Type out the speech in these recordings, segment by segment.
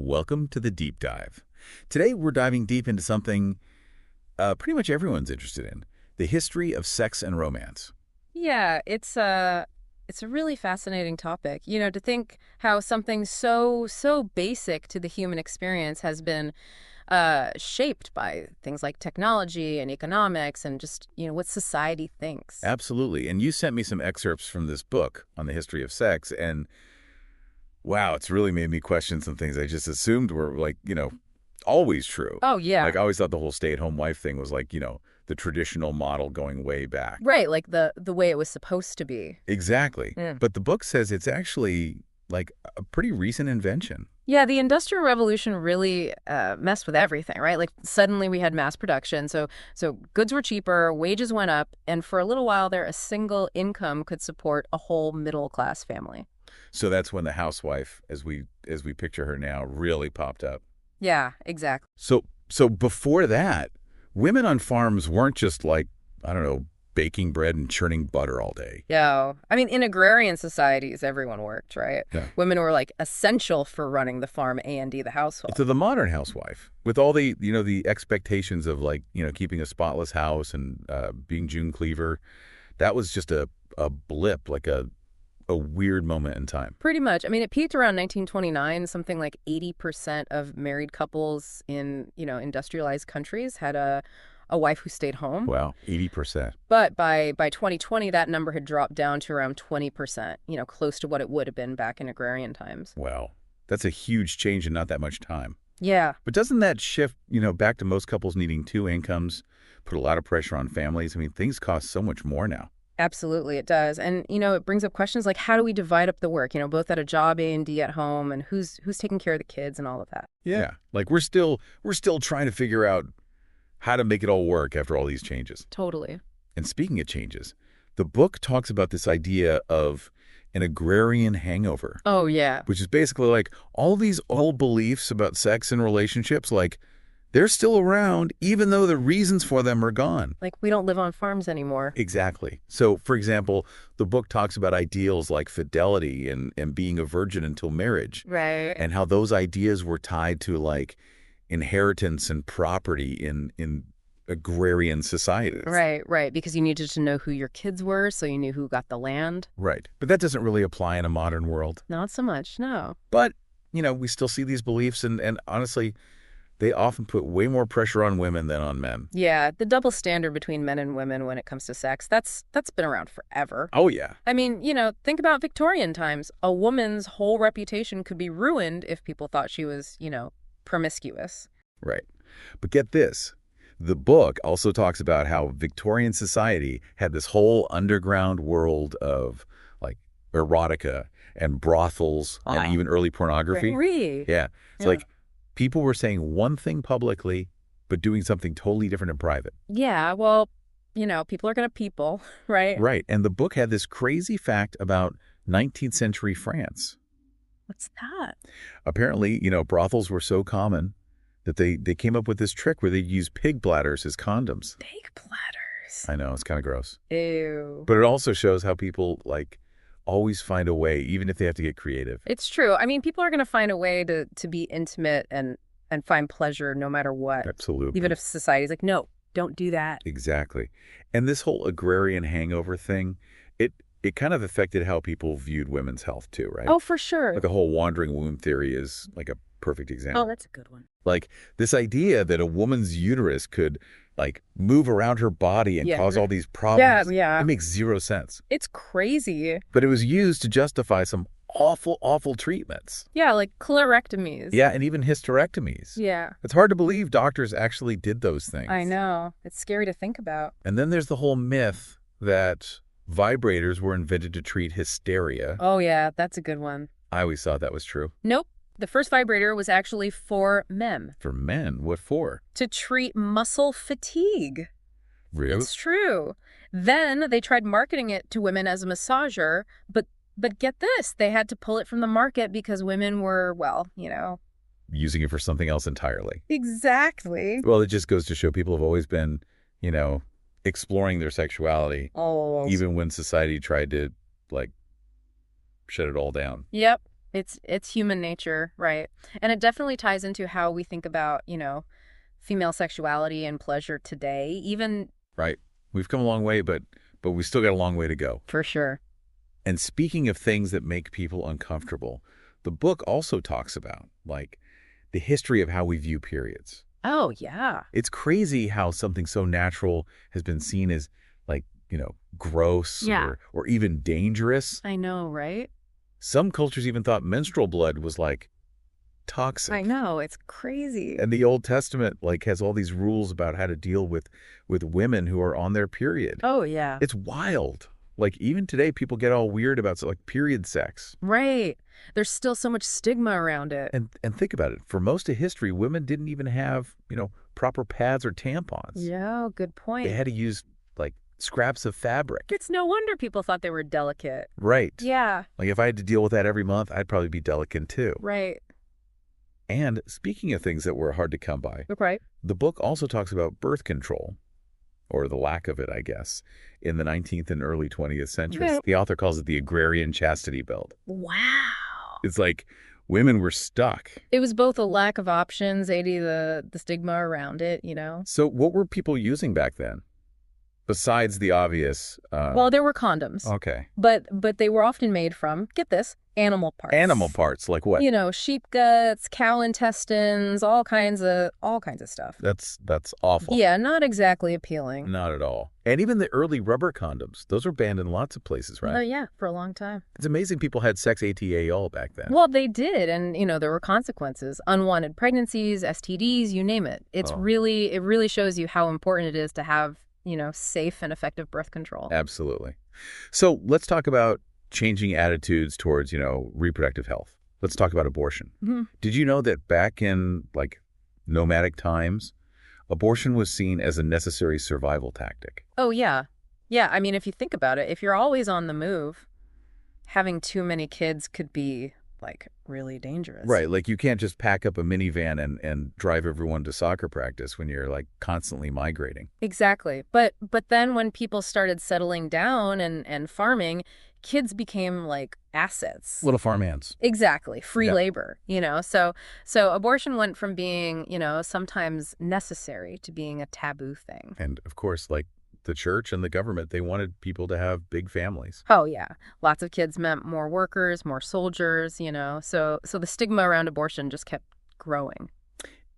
Welcome to the Deep Dive. Today we're diving deep into something pretty much everyone's interested in, the history of sex and romance. Yeah, it's a really fascinating topic. To think how something so basic to the human experience has been shaped by things like technology and economics and just, what society thinks. Absolutely. And you sent me some excerpts from this book on the history of sex, and wow, it's really made me question some things I just assumed were like, always true. Oh, yeah. Like I always thought the whole stay-at-home wife thing was like, the traditional model going way back. Right, like the way it was supposed to be. Exactly. Yeah. But the book says it's actually like a pretty recent invention. Yeah, the Industrial Revolution really messed with everything, right? Like suddenly we had mass production, so goods were cheaper, wages went up, and for a little while there, a single income could support a whole middle class family. So that's when the housewife, as we picture her now, really popped up. Yeah, exactly. So before that, women on farms weren't just like, I don't know, baking bread and churning butter all day. Yeah, I mean, in agrarian societies, everyone worked, right? Yeah. Women were like essential for running the farm and the household. To the modern housewife, with all the expectations of like, keeping a spotless house and being June Cleaver, that was just a blip, like a weird moment in time. Pretty much. I mean, it peaked around 1929. Something like 80% of married couples in, industrialized countries had a wife who stayed home. Wow, 80%. But by 2020, that number had dropped down to around 20%, close to what it would have been back in agrarian times. Wow, that's a huge change in not that much time. Yeah. But doesn't that shift, back to most couples needing two incomes, put a lot of pressure on families? I mean, things cost so much more now. Absolutely, it does. And, it brings up questions like how do we divide up the work, both at a job and at home, and who's taking care of the kids and all of that. Yeah, like we're still trying to figure out how to make it all work after all these changes. Totally. And speaking of changes, the book talks about this idea of an agrarian hangover, Oh, yeah. which is basically like all these old beliefs about sex and relationships, like they're still around even though the reasons for them are gone. Like we don't live on farms anymore. Exactly. So, for example, the book talks about ideals like fidelity and being a virgin until marriage, Right. and how those ideas were tied to like inheritance and property in agrarian societies. Right. Because you needed to know who your kids were, so you knew who got the land. Right. But that doesn't really apply in a modern world. Not so much, no. But, we still see these beliefs, and honestly, they often put way more pressure on women than on men. Yeah, the double standard between men and women when it comes to sex, that's been around forever. Oh, yeah. I mean, think about Victorian times. A woman's whole reputation could be ruined if people thought she was, promiscuous. Right. But get this. The book also talks about how Victorian society had this whole underground world of like erotica and brothels and even early pornography. Really? Yeah. It's like people were saying one thing publicly, but doing something totally different in private. Yeah, well, people are going to people, right? Right. And the book had this crazy fact about 19th century France. What's that? Apparently, brothels were so common that they came up with this trick where they'd use pig bladders as condoms. Pig bladders. I know, it's kind of gross. Ew. But it also shows how people, like, always find a way, even if they have to get creative. It's true. I mean, people are going to find a way to be intimate and find pleasure no matter what. Absolutely. Even if society's like, no, don't do that. Exactly. And this whole agrarian hangover thing, it kind of affected how people viewed women's health too, right? Oh, for sure. Like the whole wandering womb theory is like a perfect example. Oh, that's a good one. Like this idea that a woman's uterus could like move around her body and Yeah. cause all these problems. Yeah. It makes zero sense. It's crazy. But it was used to justify some awful, awful treatments. Yeah, like colorectomies. Yeah, and even hysterectomies. Yeah. It's hard to believe doctors actually did those things. I know. It's scary to think about. And then there's the whole myth that vibrators were invented to treat hysteria. Oh, yeah, that's a good one. I always thought that was true. Nope. The first vibrator was actually for men For men, what for? to treat muscle fatigue. Really? It's true. Then they tried marketing it to women as a massager, but get this, they had to pull it from the market because women were, well, Using it for something else entirely. Exactly. Well, it just goes to show people have always been, exploring their sexuality, Oh. even when society tried to, like, shut it all down. Yep. It's human nature, right? And it definitely ties into how we think about, female sexuality and pleasure today, even Right? We've come a long way, but we still got a long way to go. for sure. And speaking of things that make people uncomfortable, the book also talks about, like, the history of how we view periods. Oh, yeah. It's crazy how something so natural has been seen as, like, gross Yeah. or even dangerous. I know, right? Some cultures even thought menstrual blood was, like, toxic. I know, it's crazy. And the Old Testament, like, has all these rules about how to deal with women who are on their period. Oh, yeah. It's wild. Like, even today, people get all weird about, like, period sex. Right. There's still so much stigma around it. And think about it. For most of history, women didn't even have, proper pads or tampons. Yeah, good point. They had to use, like, scraps of fabric. It's no wonder people thought they were delicate. Right. Yeah, Like, if I had to deal with that every month, I'd probably be delicate, too. right. And speaking of things that were hard to come by, Right. the book also talks about birth control, or the lack of it, I guess, in the 19th and early 20th centuries. Yeah. The author calls it the agrarian chastity belt. Wow. It's like women were stuck. It was both a lack of options, 80 the stigma around it. So what were people using back then? Besides the obvious... Well, there were condoms, okay. but they were often made from, get this, animal parts. Animal parts, like what? Sheep guts, cow intestines, all kinds of stuff. That's awful. Yeah, not exactly appealing. Not at all. And even the early rubber condoms, those were banned in lots of places, right? Oh, yeah, for a long time. It's amazing people had sex ATA all back then. Well, they did, and there were consequences. Unwanted pregnancies, STDs, you name it. It really shows you how important it is to have, safe and effective birth control. Absolutely. So let's talk about changing attitudes towards, reproductive health. Let's talk about abortion. Mm-hmm. Did you know that back in, like, nomadic times, abortion was seen as a necessary survival tactic? Oh, yeah. Yeah, I mean, if you think about it, if you're always on the move, having too many kids could be, like, really dangerous. Right. Like, you can't just pack up a minivan and drive everyone to soccer practice when you're, like, constantly migrating. Exactly. But then when people started settling down and farming, kids became like assets. Little farm hands. Exactly. Free Yeah. labor, So abortion went from being, sometimes necessary to being a taboo thing. And, of course, like, the church and the government, they wanted people to have big families. Oh, yeah. Lots of kids meant more workers, more soldiers, So the stigma around abortion just kept growing.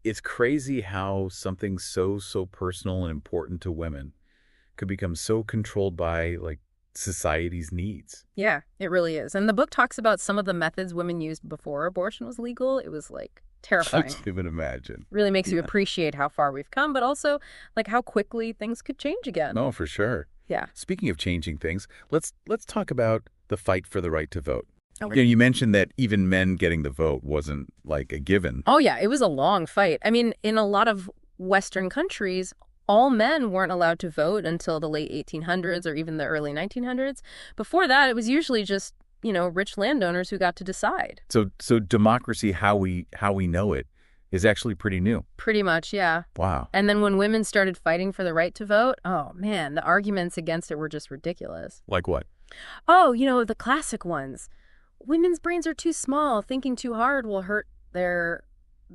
It's crazy how something so personal and important to women could become so controlled by, like, society's needs. Yeah, it really is. And the book talks about some of the methods women used before abortion was legal. It was, like, I terrifying. can't even imagine. Really makes you appreciate how far we've come, but also, like, how quickly things could change again. No, for sure. Yeah. Speaking of changing things, let's talk about the fight for the right to vote. Okay. You mentioned that even men getting the vote wasn't, like, a given. Oh, yeah, it was a long fight. I mean, in a lot of Western countries, all men weren't allowed to vote until the late 1800s or even the early 1900s. Before that, it was usually just, rich landowners who got to decide. So democracy, how we know it, is actually pretty new. Pretty much, yeah. Wow. And then when women started fighting for the right to vote, oh, man, the arguments against it were just ridiculous. Like what? Oh, the classic ones. Women's brains are too small. Thinking too hard will hurt their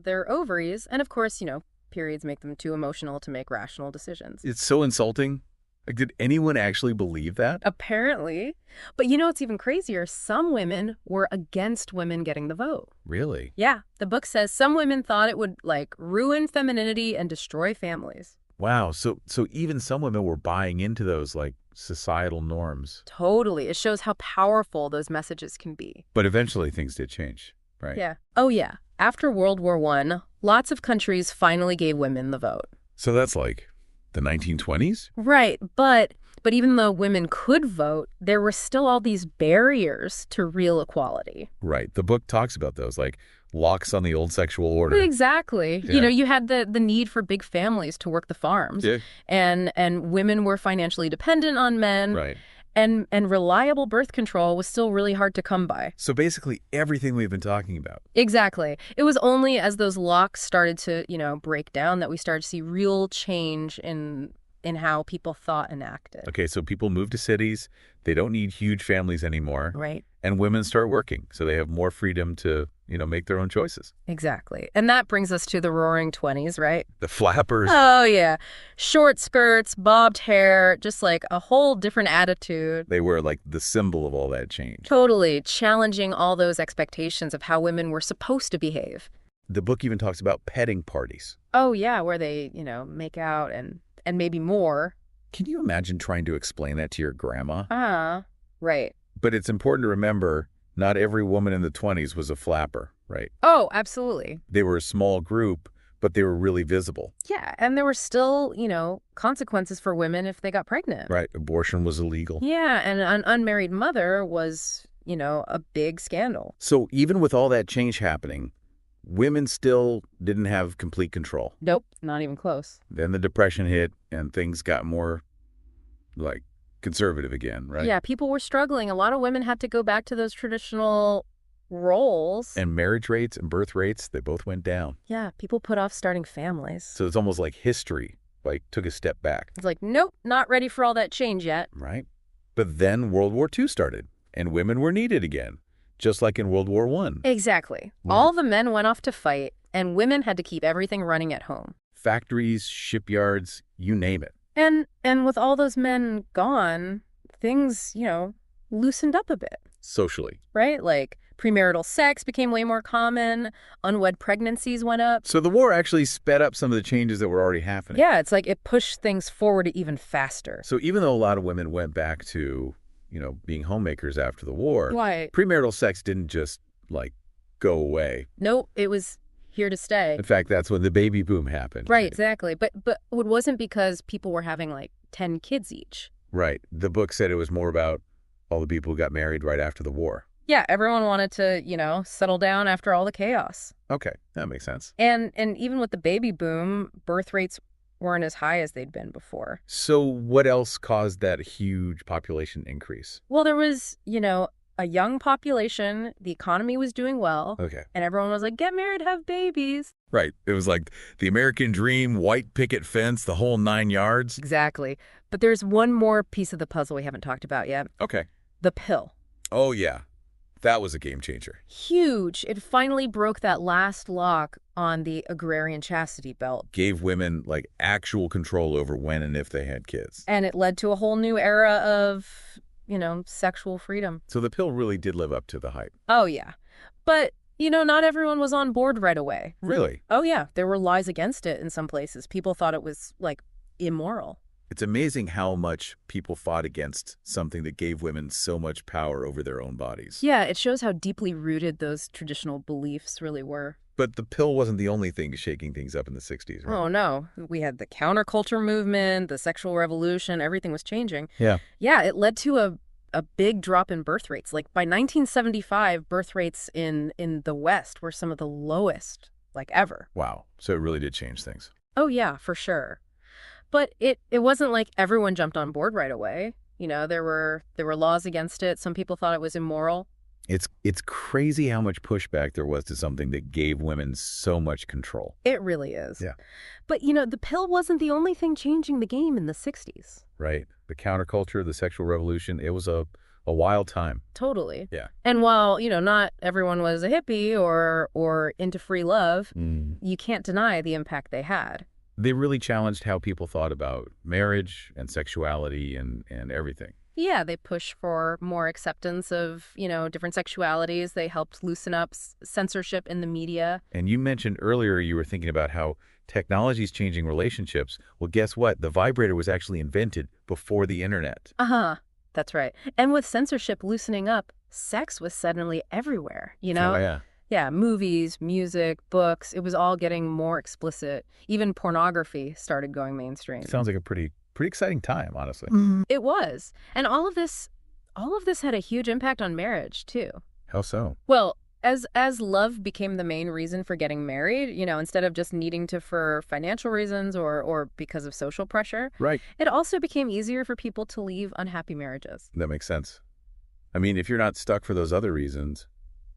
ovaries. And of course, periods make them too emotional to make rational decisions. It's so insulting. Like, did anyone actually believe that? Apparently. But what's even crazier? Some women were against women getting the vote. Really? Yeah. The book says some women thought it would, like, ruin femininity and destroy families. Wow. So even some women were buying into those, like, societal norms. Totally. It shows how powerful those messages can be. But eventually things did change, right? Yeah. Oh, yeah. After World War I, lots of countries finally gave women the vote. So that's like the 1920s? Right. But even though women could vote, there were still all these barriers to real equality. Right. The book talks about those, like locks on the old sexual order. Exactly. Yeah. You had the need for big families to work the farms. Yeah. And women were financially dependent on men. Right. And reliable birth control was still really hard to come by. So basically everything we've been talking about. Exactly. It was only as those locks started to, break down that we started to see real change in in how people thought and acted. Okay, so people move to cities. They don't need huge families anymore. Right. And women start working, so they have more freedom to, make their own choices. Exactly. And that brings us to the Roaring '20s, right? The flappers. Oh, yeah. Short skirts, bobbed hair, just like a whole different attitude. They were like the symbol of all that change. Totally challenging all those expectations of how women were supposed to behave. The book even talks about petting parties. Oh, yeah, where they, make out and maybe more. Can you imagine trying to explain that to your grandma? Right. But it's important to remember, not every woman in the 20s was a flapper, right? Oh, absolutely. They were a small group, but they were really visible. Yeah, and there were still, consequences for women if they got pregnant. Right. Abortion was illegal. Yeah, and an unmarried mother was, a big scandal. So even with all that change happening, women still didn't have complete control. Nope, not even close. Then the Depression hit and things got more, conservative again, right? Yeah, people were struggling. A lot of women had to go back to those traditional roles. And marriage rates and birth rates, they both went down. Yeah, people put off starting families. So it's almost like history, took a step back. It's like, nope, not ready for all that change yet. Right. But then World War II started, and women were needed again, just like in World War I. Exactly. Yeah. All the men went off to fight, and women had to keep everything running at home. Factories, shipyards, you name it. And with all those men gone, things, loosened up a bit. Socially. Right? Like premarital sex became way more common. Unwed pregnancies went up. So the war actually sped up some of the changes that were already happening. Yeah, it's like it pushed things forward even faster. So even though a lot of women went back to, being homemakers after the war, Right. premarital sex didn't just, go away. Nope, it was here to stay. In fact, that's when the baby boom happened. Right, exactly. But it wasn't because people were having 10 kids each. Right. The book said it was more about all the people who got married right after the war. Yeah, everyone wanted to, settle down after all the chaos. Okay, that makes sense. And even with the baby boom, birth rates weren't as high as they'd been before. So what else caused that huge population increase? Well, there was, a young population, the economy was doing well, Okay. and everyone was like, get married, have babies. Right. It was like the American dream, white picket fence, the whole 9 yards. Exactly. But there's one more piece of the puzzle we haven't talked about yet. Okay. The pill. Oh, yeah. That was a game changer. Huge. It finally broke that last lock on the agrarian chastity belt. Gave women, actual control over when and if they had kids. And it led to a whole new era of, sexual freedom. So the pill really did live up to the hype. Oh, yeah. But, not everyone was on board right away. Really? Oh, yeah. There were lies against it in some places. People thought it was, immoral. It's amazing how much people fought against something that gave women so much power over their own bodies. Yeah, it shows how deeply rooted those traditional beliefs really were. But the pill wasn't the only thing shaking things up in the 60s, right? Oh, no. We had the counterculture movement, the sexual revolution, everything was changing. Yeah. Yeah, it led to a big drop in birth rates. By 1975, birth rates in the West were some of the lowest, ever. Wow. So it really did change things. Oh, yeah, for sure. But it wasn't like everyone jumped on board right away. There were laws against it. Some people thought it was immoral. It's crazy how much pushback there was to something that gave women so much control. It really is. Yeah. But, the pill wasn't the only thing changing the game in the 60s. Right. The counterculture, the sexual revolution, it was a wild time. Totally. Yeah. And while, not everyone was a hippie or into free love, you can't deny the impact they had. They really challenged how people thought about marriage and sexuality and everything. Yeah, they pushed for more acceptance of, different sexualities. They helped loosen up censorship in the media. And you mentioned earlier you were thinking about how technology's changing relationships. Well, guess what? The vibrator was actually invented before the internet. Uh-huh. That's right. And with censorship loosening up, sex was suddenly everywhere, Oh, yeah. Yeah, movies, music, books, it was all getting more explicit. Even pornography started going mainstream. Sounds like a pretty exciting time, honestly. It was. And all of this had a huge impact on marriage, too. How so? Well, as love became the main reason for getting married, instead of just needing to for financial reasons or because of social pressure, Right. it also became easier for people to leave unhappy marriages. That makes sense. I mean, if you're not stuck for those other reasons,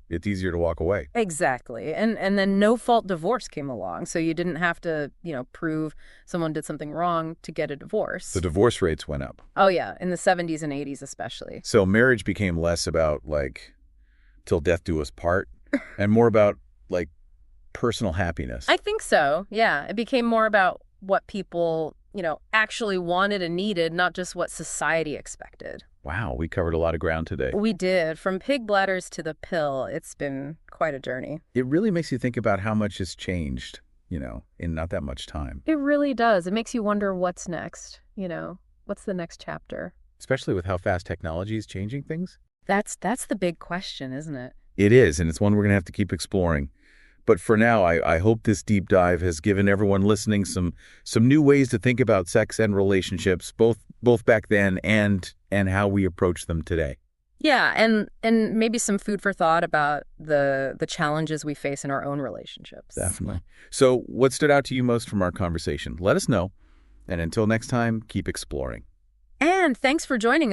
It's easier to walk away. Exactly. And then no-fault divorce came along, so you didn't have to, prove someone did something wrong to get a The divorce. divorce rates went up. Oh yeah, in the 70s and 80s especially. So marriage became less about, like, till death do us part, and more about, like, personal happiness. I think so. Yeah, it became more about what people, actually wanted and needed, not just what society expected. Wow, we covered a lot of ground today. We did. From pig bladders to the pill, it's been quite a journey. It really makes you think about how much has changed, in not that much time, It really does. It makes you wonder what's next, what's the next chapter? especially with how fast technology is changing things. That's the big question, isn't it? It is, and it's one we're going to have to keep exploring. But for now, I hope this deep dive has given everyone listening some new ways to think about sex and relationships, both back then and how we approach them today. Yeah, and maybe some food for thought about the challenges we face in our own relationships. Definitely. So what stood out to you most from our conversation? Let us know. And until next time, keep exploring. And thanks for joining us.